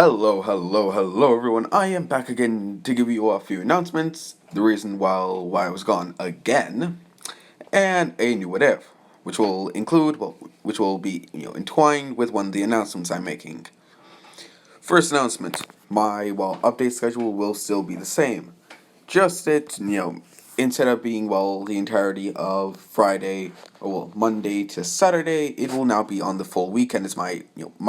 Hello everyone. I am back again to give you a few announcements, the reason why I was gone again, and a new what if, which will be, entwined with one of the announcements I'm making. First announcement, my, update schedule will still be the same. Just instead of being, the entirety of Friday, or Monday to Saturday, it will now be on the full weekend as my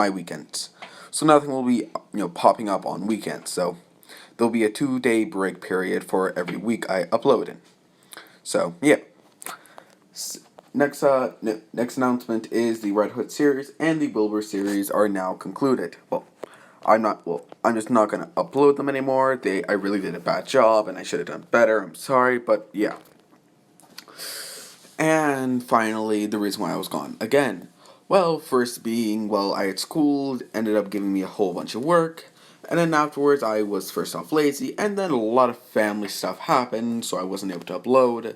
weekends. So nothing will be, popping up on weekends. So there'll be a 2 day break period for every week I upload in. So yeah. Next announcement is the Red Hood series and the Wilbur series are now concluded. I'm just not gonna upload them anymore. I really did a bad job and I should have done better. I'm sorry, but yeah. And finally, the reason why I was gone again. Well, first being, I had school, ended up giving me a whole bunch of work, and then afterwards I was first off lazy, and then a lot of family stuff happened, so I wasn't able to upload.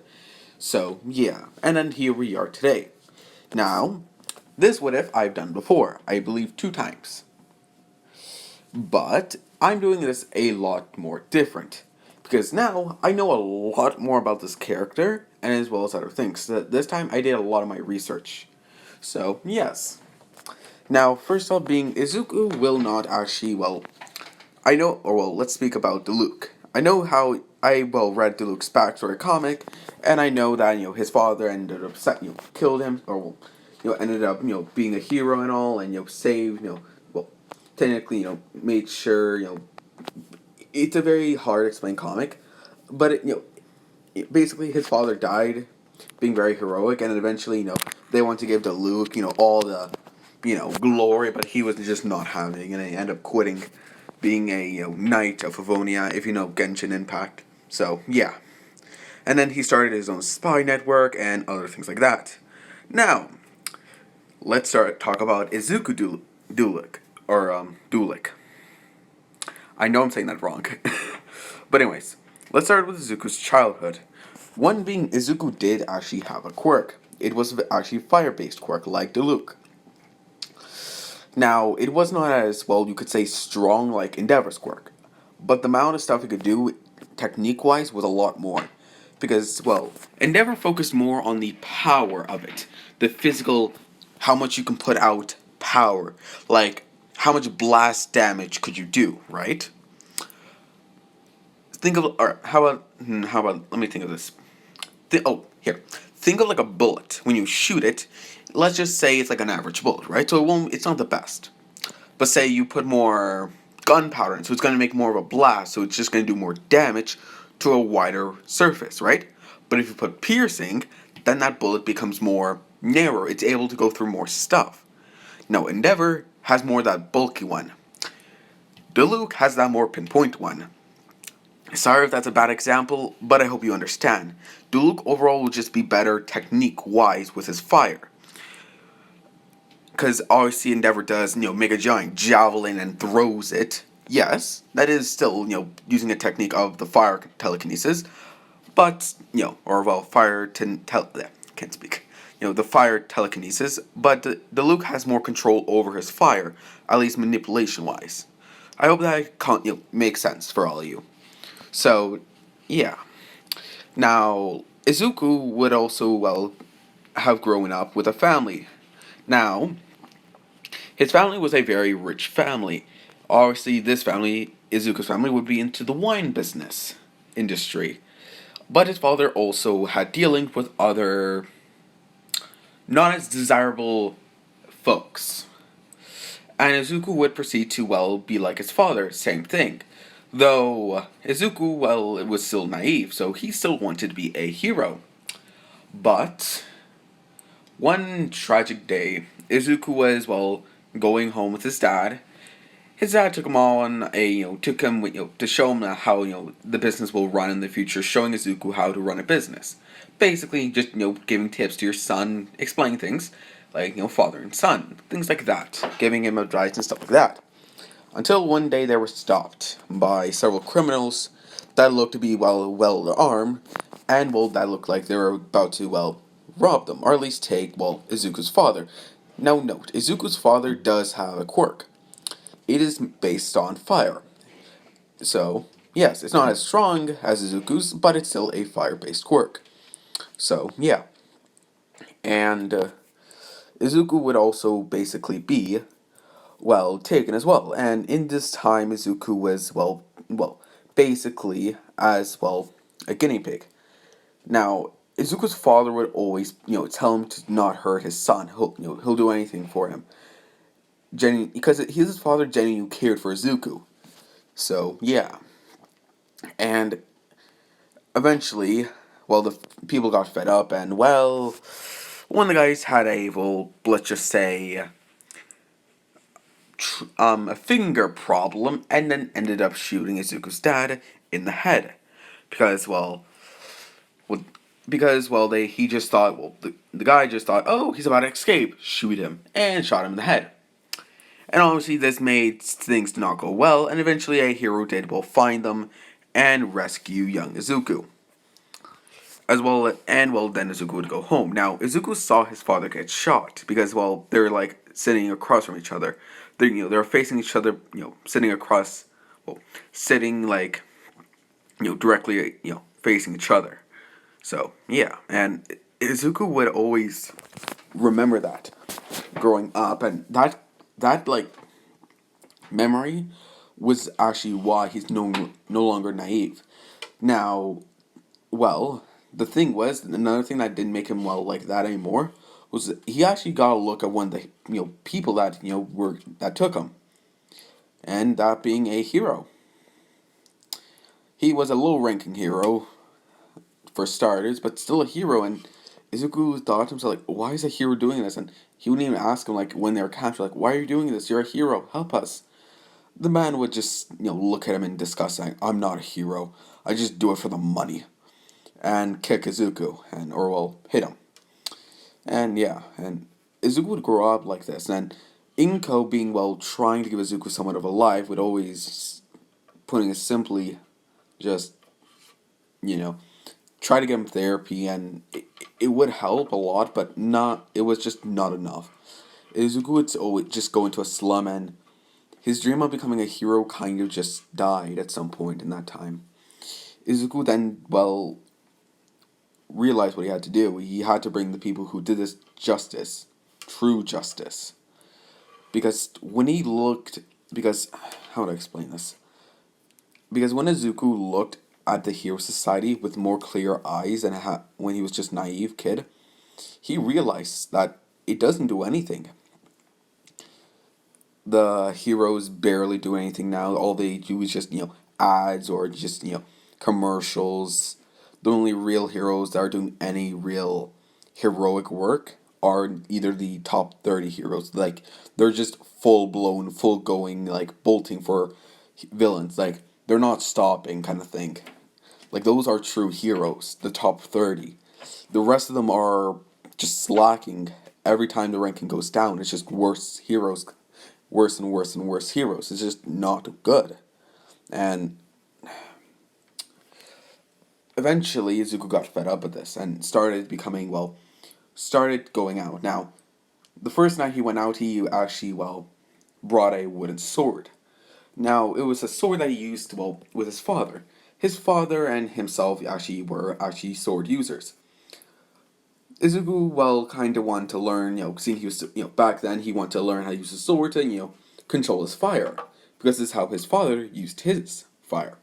So, yeah, and then here we are today. Now, this what if I've done before, I believe 2 times. But I'm doing this a lot more different. Because now I know a lot more about this character, and as well as other things. So this time I did a lot of my research. So, yes. Now, first off, being Izuku will not actually, I know, let's speak about Dilic. I know how read Diluc's backstory comic, and I know that, his father ended up, killed him, or, ended up, being a hero and all, and, saved, technically, made sure, it's a very hard to explain comic, but basically his father died, being very heroic, and eventually, they want to give to Luke, all the, glory, but he was just not having it, and he ended up quitting being a knight of Favonia, if you know Genshin Impact. So yeah, and then he started his own spy network and other things like that. Now, let's talk about Izuku Dulic or Dulic. I know I'm saying that wrong. But anyways, let's start with Izuku's childhood. One being Izuku did actually have a quirk. It was actually fire-based quirk, like Diluc. Now, it was not as, you could say strong like Endeavor's quirk. But the amount of stuff he could do, technique-wise, was a lot more. Because, Endeavor focused more on the power of it. The physical, how much you can put out power. Like, how much blast damage could you do, right? How about, let me think of this. Here. Think of like a bullet. When you shoot it, let's just say it's like an average bullet, right? So it's not the best. But say you put more gunpowder in, so it's going to make more of a blast, so it's just going to do more damage to a wider surface, right? But if you put piercing, then that bullet becomes more narrow. It's able to go through more stuff. Now, Endeavor has more of that bulky one. Diluc has that more pinpoint one. Sorry if that's a bad example, but I hope you understand. Diluc overall will just be better technique-wise with his fire. Because obviously Endeavor does, make a giant javelin and throws it. Yes, that is still, using a technique of the fire telekinesis. But, can't speak. The fire telekinesis. But Diluc has more control over his fire, at least manipulation-wise. I hope that makes sense for all of you. So, yeah. Now, Izuku would also, have grown up with a family. Now, his family was a very rich family. Obviously, this family, Izuku's family, would be into the wine business industry. But his father also had dealings with other not as desirable folks. And Izuku would proceed to, be like his father, same thing. Though Izuku, it was still naive, so he still wanted to be a hero. But one tragic day, Izuku was, going home with his dad. His dad took him to show him how, the business will run in the future, showing Izuku how to run a business. Basically, just, giving tips to your son, explaining things, like, father and son, things like that, giving him advice and stuff like that. Until one day they were stopped by several criminals that looked to be, well armed, and, that looked like they were about to, rob them, or at least take, Izuku's father. Now note, Izuku's father does have a quirk. it is based on fire. So, yes, it's not as strong as Izuku's, but it's still a fire-based quirk. So, yeah. And Izuku would also basically be, well, taken as well. And in this time, Izuku was, basically as, a guinea pig. Now, Izuku's father would always, tell him to not hurt his son. He'll do anything for him. Because his father genuinely cared for Izuku. So, yeah. And eventually, the people got fed up, and, one of the guys had let's just say, a finger problem, and then ended up shooting Izuku's dad in the head. Because, well he just thought, the guy just thought, oh, he's about to escape, shoot him, and shot him in the head. And obviously this made things not go well, and eventually a hero did find them and rescue young Izuku. Then Izuku would go home. Now, Izuku saw his father get shot because, they're like sitting across from each other. They're facing each other, sitting across, sitting like, directly, facing each other. So, yeah, and Izuku would always remember that growing up, and that like memory was actually why he's no longer naive. Now, the thing was, another thing that didn't make him like that anymore was that he actually got a look at one of the people that that took him, and that being a hero. He was a low-ranking hero for starters, but still a hero. And Izuku thought to himself, like, why is a hero doing this? And he wouldn't even ask him, like, when they were captured, like, why are you doing this? You're a hero. Help us. The man would just look at him in disgust, saying, I'm not a hero. I just do it for the money. And kick Izuku, hit him. And yeah, and Izuku would grow up like this. And Inko, being trying to give Izuku somewhat of a life, would always, putting it simply, just try to get him therapy, and it would help a lot, but not. It was just not enough. Izuku would always just go into a slum, and his dream of becoming a hero kind of just died at some point in that time. Izuku then, realized what he had to do. He had to bring the people who did this justice, true justice. Because when he looked, because, how would I explain this? Because when Izuku looked at the Hero Society with more clear eyes than when he was just naive kid, he realized that it doesn't do anything. The heroes barely do anything now. All they do is just, ads or just, commercials. The only real heroes that are doing any real heroic work are either the top 30 heroes. Like, they're just full blown, full going, like, bolting for villains. Like, they're not stopping kind of thing. Like, those are true heroes, the top 30. The rest of them are just slacking every time the ranking goes down. It's just worse heroes, worse and worse and worse heroes. It's just not good. And eventually, Izuku got fed up with this and started becoming, started going out. Now, the first night he went out, he actually, brought a wooden sword. Now, it was a sword that he used, with his father. His father and himself were sword users. Izuku, kind of wanted to learn, seeing he was, back then he wanted to learn how to use a sword to, control his fire. Because this is how his father used his fire.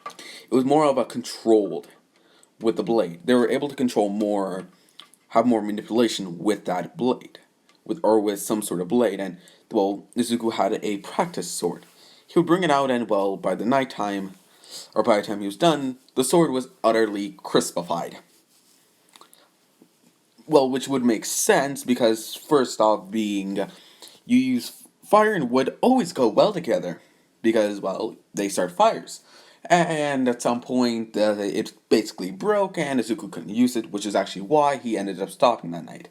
It was more of a controlled with the blade. They were able to control more, have more manipulation with that blade. With some sort of blade. And, Izuku had a practice sword. He would bring it out and, by the nighttime, or by the time he was done, the sword was utterly crispified. Well, which would make sense because, first off, being you use fire and wood always go well together because, they start fires. And at some point, it basically broke and Izuku couldn't use it, which is actually why he ended up stopping that night.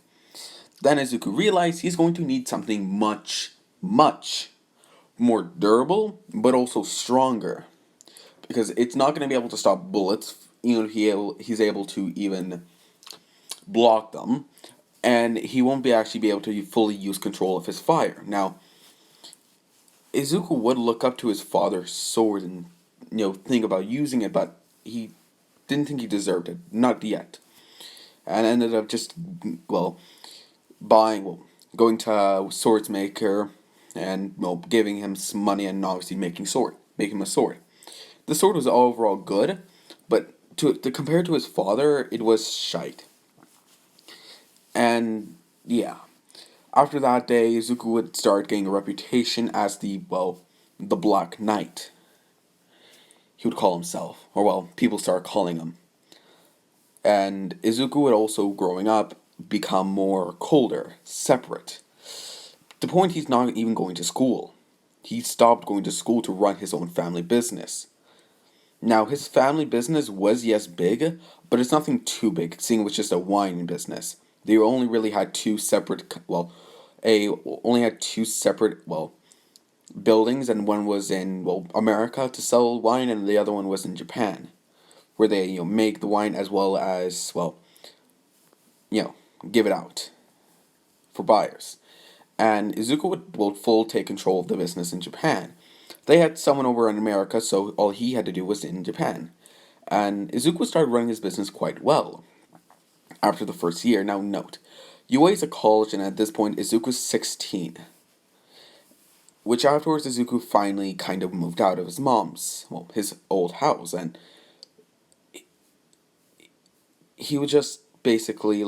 Then Izuku realized he's going to need something much, much more durable, but also stronger. Because it's not going to be able to stop bullets, he's able to even block them, and he won't actually be able to fully use control of his fire. Now, Izuku would look up to his father's sword and, think about using it, but he didn't think he deserved it. Not yet. And ended up just, well, buying, well, going to a swordsmaker and, well, giving him some money and obviously making him a sword. The sword was overall good, but compared to his father, it was shite. And, yeah. After that day, Izuku would start getting a reputation as the Black Knight. He would call himself, or people started calling him. And Izuku would also, growing up, become more colder, separate. To the point he's not even going to school. He stopped going to school to run his own family business. Now, his family business was, yes, big, but it's nothing too big, seeing it was just a wine business. They only really had only had two separate, buildings, and one was in, America to sell wine, and the other one was in Japan, where they, make the wine as well as, you know, give it out for buyers. And Izuku would full take control of the business in Japan. They had someone over in America, so all he had to do was in Japan. And Izuku started running his business quite well after the first year. Now, note, UA is a college, and at this point, Izuku's 16. Which afterwards, Izuku finally kind of moved out of his old house, and he would just basically,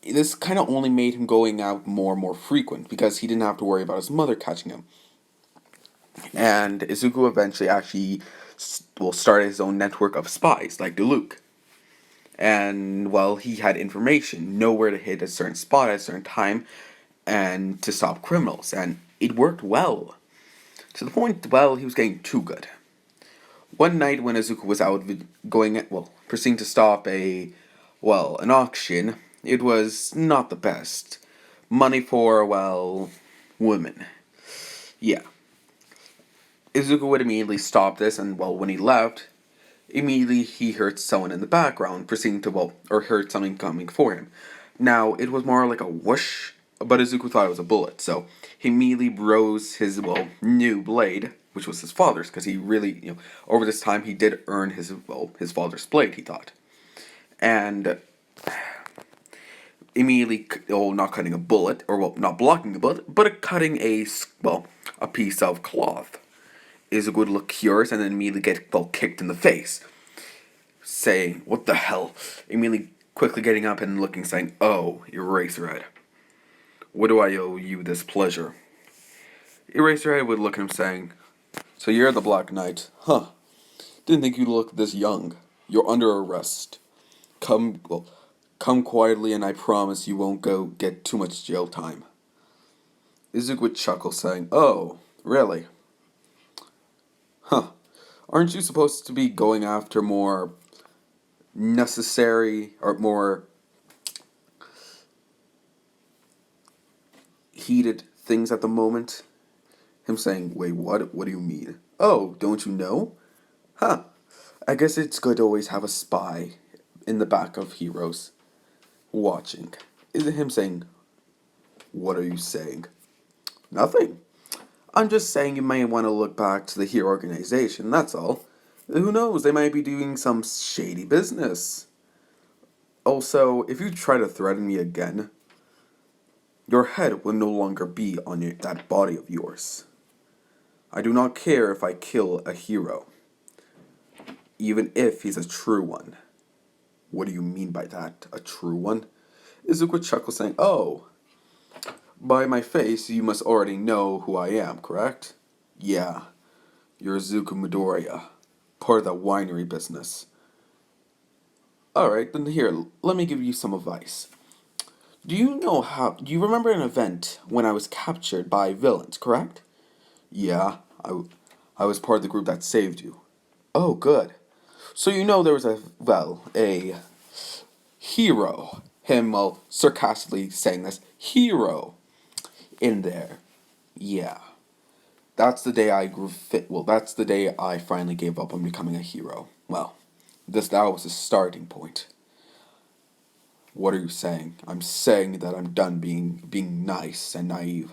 this kind of only made him going out more and more frequent, because he didn't have to worry about his mother catching him. And Izuku eventually actually started his own network of spies, like Dilic. And, he had information, know where to hit a certain spot at a certain time, and to stop criminals. And it worked well. To the point, he was getting too good. One night when Izuku was out proceeding to stop an auction, it was not the best. Money for, women. Yeah. Izuku would immediately stop this, and, when he left, immediately he heard someone in the background proceeding to, or heard something coming for him. Now, it was more like a whoosh, but Izuku thought it was a bullet, so he immediately rose his, new blade, which was his father's, because he really, over this time he did earn his father's blade, he thought. And immediately, not cutting a bullet, or, not blocking a bullet, but cutting a piece of cloth. Izuku would look curious and then immediately get, kicked in the face. Saying, "What the hell?" Immediately quickly getting up and looking, saying, "Oh, Eraserhead. What do I owe you this pleasure?" Eraserhead would look at him saying, "So you're the Black Knight, huh? Didn't think you looked this young. You're under arrest. Come quietly and I promise you won't get too much jail time." Izuku would chuckle, saying, "Oh, really? Huh. Aren't you supposed to be going after more necessary or more heated things at the moment?" Him saying, "Wait, what? What do you mean? Oh, don't you know? Huh. I guess it's good to always have a spy in the back of heroes watching." Is it him saying, "What are you saying?" "Nothing. I'm just saying you may want to look back to the hero organization, that's all. Who knows, they might be doing some shady business. Also, if you try to threaten me again, your head will no longer be on that body of yours. I do not care if I kill a hero, even if he's a true one." "What do you mean by that, a true one?" Izuku chuckles, saying, "Oh, by my face you must already know who I am, correct? Yeah, you're Izuku Midoriya, part of the winery business. Alright, then here, let me give you some advice. Do you remember an event when I was captured by villains, correct?" "Yeah, I was part of the group that saved you." "Oh, good. So there was a hero," him, sarcastically saying this, "hero in there." "Yeah. That's the day I grew fit. That's the day I finally gave up on becoming a hero. That was the starting point." "What are you saying?" "I'm saying that I'm done being nice and naive."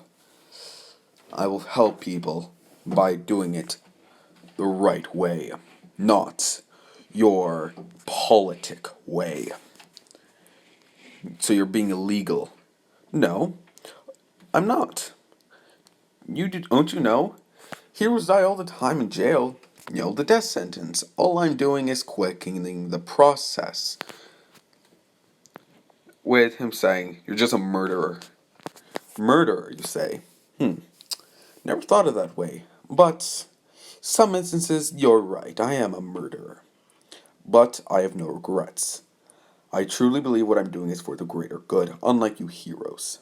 I will help people by doing it the right way, not your politic way. So you're being illegal. No, I'm not. Don't you know? Heroes die all the time in jail. The death sentence. All I'm doing is quickening the process. With him saying, "You're just a murderer." Murderer, you say? Never thought of that way. But some instances, you're right. I am a murderer. But I have no regrets. I truly believe what I'm doing is for the greater good, unlike you heroes.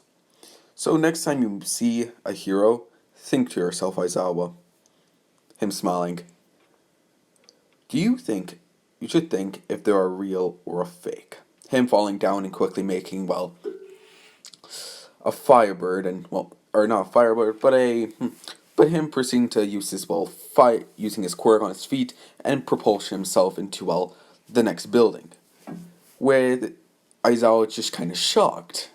So next time you see a hero, think to yourself, Aizawa. Him smiling. Do you think you should think if they're a real or a fake? Him falling down and quickly making, a firebird and, or not a firebird, but him proceeding to use his, using his quirk on his feet and propulsion himself into, the next building. With Aizawa just kind of shocked.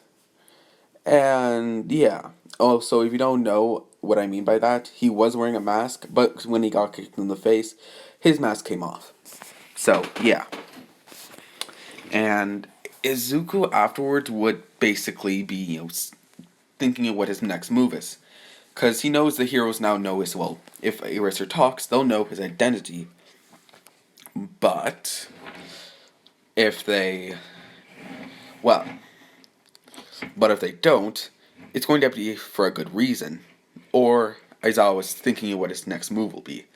And yeah. Also, if you don't know what I mean by that, he was wearing a mask, but when he got kicked in the face, his mask came off. So, yeah. And Izuku afterwards would basically be, thinking of what his next move is. Because he knows the heroes now know as well. If Eraser talks, they'll know his identity. But, if they, well, but if they don't, it's going to be for a good reason. Or Aizawa was thinking of what his next move will be.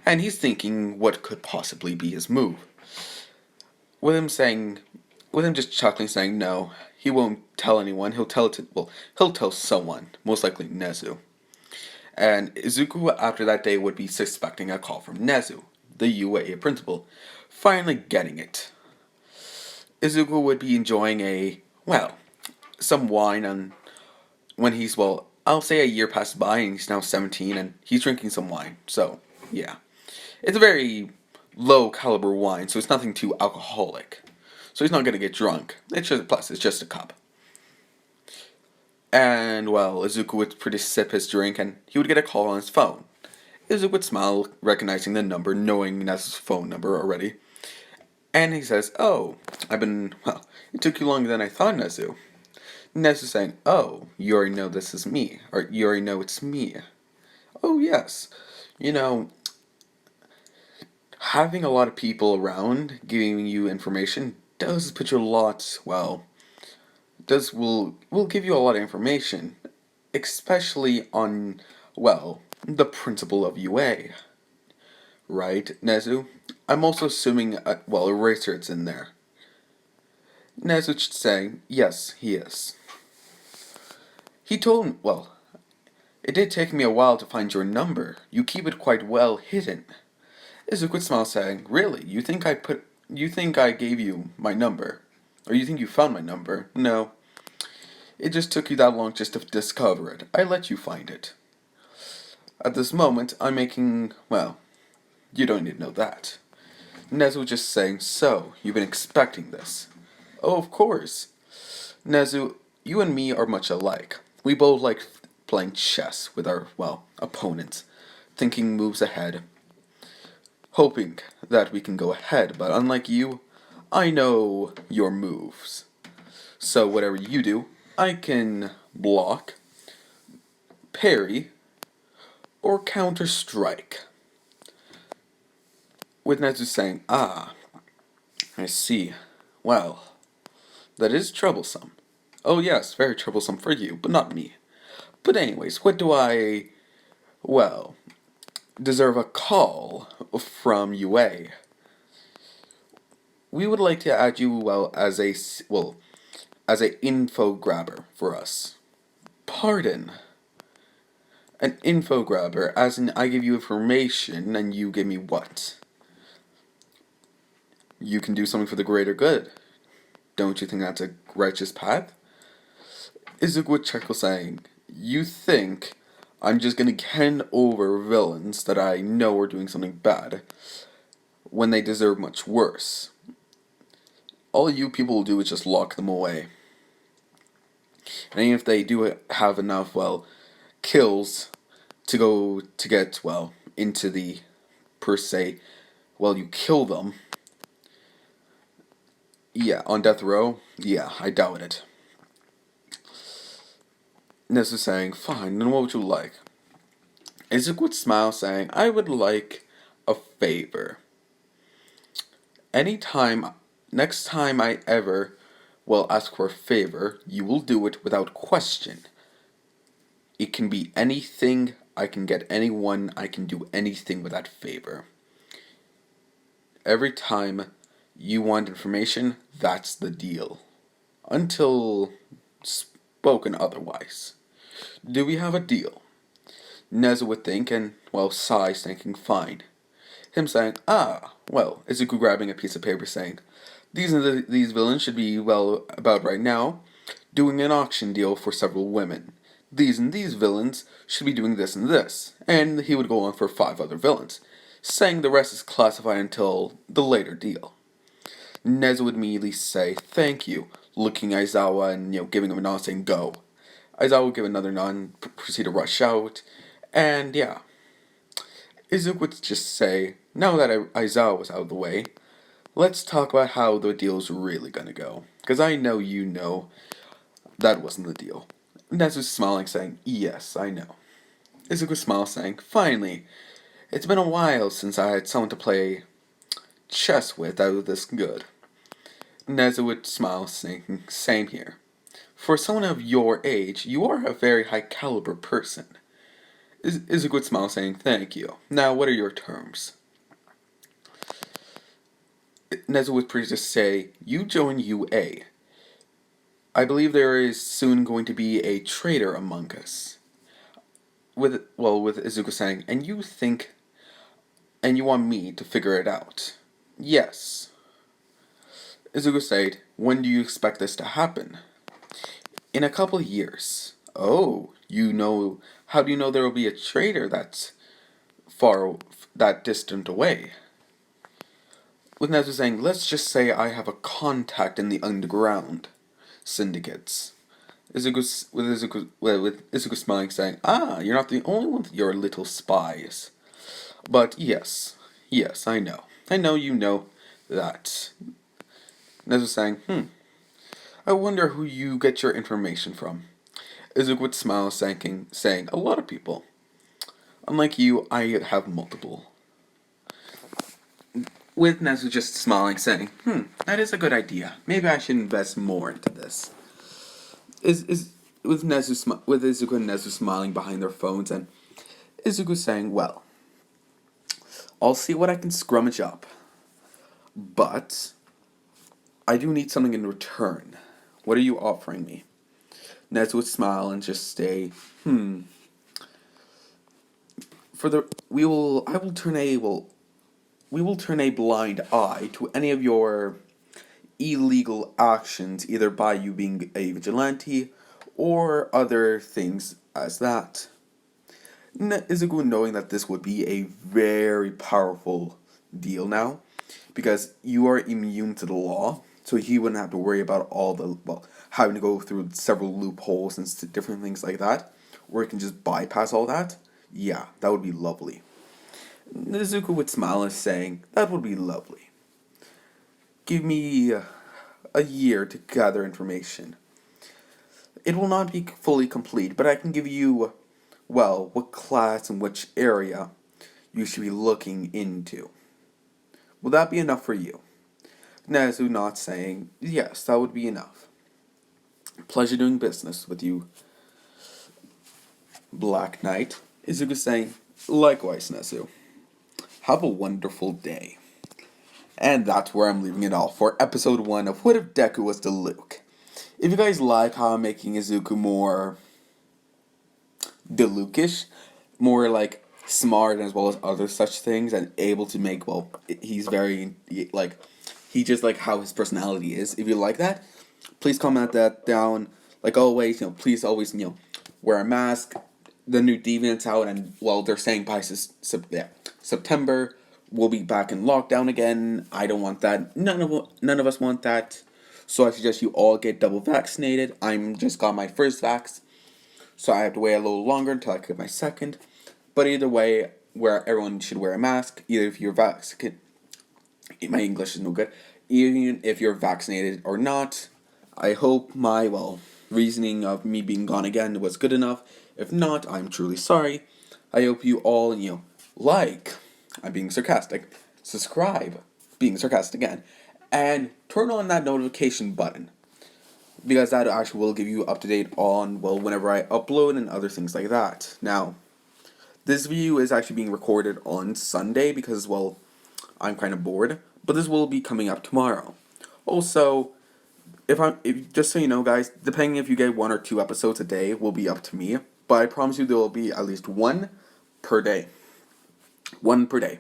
And he's thinking what could possibly be his move. With him just chuckling, saying no, he won't tell anyone. He'll tell someone, most likely Nezu. And Izuku, after that day, would be suspecting a call from Nezu, the UA principal, finally getting it. Izuku would be enjoying some wine, and when he's, I'll say a year passed by and he's now 17 and he's drinking some wine. So, yeah. It's a very low caliber wine, so it's nothing too alcoholic. So he's not going to get drunk. It's just a cup. And, Izuku would sip his drink and he would get a call on his phone. Izuku would smile, recognizing the number, knowing Nezu's phone number already. And he says, "Oh, it took you longer than I thought, Nezu." Nezu saying, "Oh, you already know this is me, or you already know it's me." "Oh, yes. Having a lot of people around giving you information does put you a lot, will give you a lot of information, especially on, the principle of UA. Right, Nezu? I'm also assuming, Eraser's in there." Nezu saying, "Yes, he is." He told me, "It did take me a while to find your number. You keep it quite well hidden." Izuku smile saying, "Really? You think I gave you my number? Or you think you found my number? No. It just took you that long just to discover it. I let you find it. At this moment, I'm making, you don't need to know that." Nezu just saying, "So, you've been expecting this?" "Oh, of course. Nezu, you and me are much alike. We both like playing chess with our, opponents, thinking moves ahead, hoping that we can go ahead, but unlike you, I know your moves. So whatever you do, I can block, parry, or counter-strike." With Nezu saying, "Ah, I see. Well, that is troublesome." "Oh yes, very troublesome for you, but not me. But anyways, what do I, well, deserve a call from UA? We would like to add you, as a info grabber for us." "Pardon?" "An info grabber, as in I give you information and you give me what?" "You can do something for the greater good. Don't you think that's a righteous path?" Izuku would chuckle saying, "You think I'm just gonna hand over villains that I know are doing something bad when they deserve much worse? All you people will do is just lock them away. And even if they do have enough, kills to go to get, well, into the, per se, well, you kill them. Yeah, on death row? Yeah, I doubt it. Nezu saying, fine, then what would you like? Izuku would smile, saying, I would like a favor. Anytime, next time I ever, well, ask for a favor, you will do it without question. It can be anything, I can get anyone, I can do anything with that favor. Every time you want information, that's the deal. Until spoken otherwise. Do we have a deal? Nezu would think, and, well, sighs, thinking, fine. Him saying, well, Izuku grabbing a piece of paper saying, these villains should be, well, about right now, doing an auction deal for several women. These and these villains should be doing this and this. And he would go on for 5 other villains, saying the rest is classified until the later deal. Nezu would immediately say, thank you, looking at Aizawa and, giving him a nod saying, go. Aizawa would give another nod and proceed to rush out, and yeah. Izuku would just say, now that Aizawa was out of the way, let's talk about how the deal's really gonna go. Because I know you know that wasn't the deal. Nezu's smiling, saying, yes, I know. Izuku smiles, saying, finally, it's been a while since I had someone to play chess with that was this good. Nezu would smile, saying, same here. For someone of your age, you are a very high caliber person. Izuku would smile, saying, thank you. Now, what are your terms? Nezu would just say, you join UA. I believe there is soon going to be a traitor among us. With Izuku saying, and you think, and you want me to figure it out? Yes. Izuku said, when do you expect this to happen? In a couple of years. Oh, how do you know there will be a traitor that's that distant away? With Nezu saying, let's just say I have a contact in the underground syndicates. With Izuku smiling, saying, you're not the only one with your little spies. But yes, I know. I know you know that. Nezu saying, I wonder who you get your information from. Izuku would smile, saying, a lot of people. Unlike you, I have multiple. With Nezu just smiling, saying, that is a good idea. Maybe I should invest more into this. With Izuku and Nezu smiling behind their phones, and Izuku saying, well, I'll see what I can scrummage up. But I do need something in return. What are you offering me? Nezu would smile and just say, I will turn a blind eye to any of your illegal actions, either by you being a vigilante or other things as that. Izuku knowing that this would be a very powerful deal now, because you are immune to the law, so he wouldn't have to worry about having to go through several loopholes and different things like that, or he can just bypass all that. Yeah, that would be lovely. Izuku would smile and saying, that would be lovely. Give me a year to gather information. It will not be fully complete, but I can give you, what class and which area you should be looking into. Will that be enough for you? Nezu not saying, yes, that would be enough. Pleasure doing business with you, Black Knight. Izuku saying, likewise, Nezu. Have a wonderful day. And that's where I'm leaving it off for episode 1 of What If Deku Was Dilic. If you guys like how I'm making Izuku more Dilic-ish, more like smart as well as other such things, and able to make, he's very, he just like how his personality is. If you like that, please comment that down. Like always, please always, wear a mask. The new Deviant's out, and they're saying by September we'll be back in lockdown again. I don't want that. None of us want that. So I suggest you all get double vaccinated. I'm just got my first vax, so I have to wait a little longer until I get my second. But either way, where everyone should wear a mask, either if you're vaccinated, my English is no good, even if you're vaccinated or not. I hope my, reasoning of me being gone again was good enough. If not, I'm truly sorry. I hope you all, like, I'm being sarcastic, subscribe, being sarcastic again, and turn on that notification button. Because that actually will give you up to date on, whenever I upload and other things like that. Now, this video is actually being recorded on Sunday because, I'm kind of bored, but this will be coming up tomorrow. Also, if just so you know, guys, depending if you get 1 or 2 episodes a day, will be up to me. But I promise you, there will be at least one per day. One per day.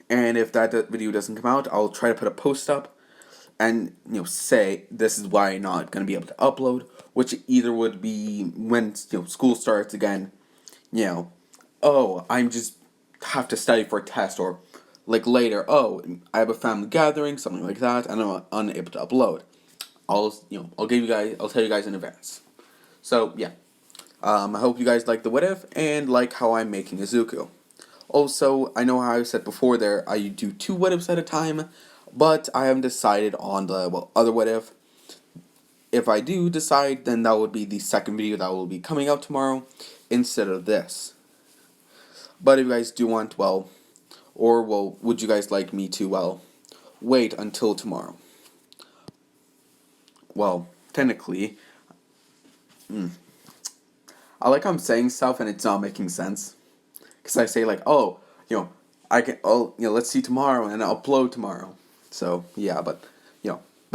And if that video doesn't come out, I'll try to put a post up and say this is why I'm not gonna be able to upload, which either would be when school starts again. Oh, I'm just have to study for a test, or like later, oh, I have a family gathering, something like that, and I'm unable to upload. I'll tell you guys in advance. So yeah, I hope you guys like the what if and like how I'm making Izuku. Also, I know how I said before there I do 2 what ifs at a time, but I haven't decided on the other what if. If I do decide, then that would be the second video that will be coming out tomorrow instead of this. But if you guys do want, would you guys like me to, wait until tomorrow? Well, technically, I like how I'm saying stuff and it's not making sense. Because I say, like, oh, let's see tomorrow and I'll upload tomorrow. So, yeah, but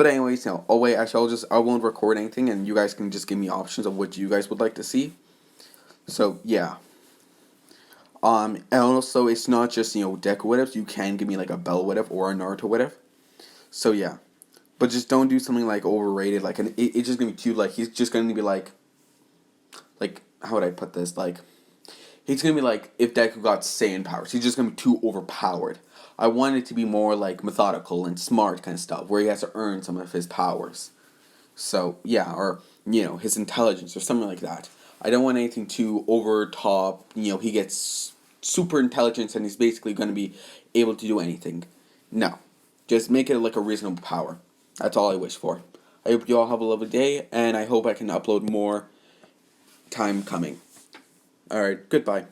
anyways, oh wait, actually, I won't record anything and you guys can just give me options of what you guys would like to see. So, yeah. And also, it's not just, Deku what ifs. You can give me, like, a Bell what if or a Naruto what if. So, yeah. But just don't do something, like, overrated. Like, it's just gonna be too, like, he's just gonna be, like, how would I put this? Like, he's gonna be like, if Deku got Saiyan powers, he's just gonna be too overpowered. I want it to be more, like, methodical and smart kind of stuff, where he has to earn some of his powers. So, yeah, or, his intelligence or something like that. I don't want anything too over top, he gets super intelligence and he's basically going to be able to do anything. No. Just make it like a reasonable power. That's all I wish for. I hope you all have a lovely day, and I hope I can upload more time coming. Alright, goodbye.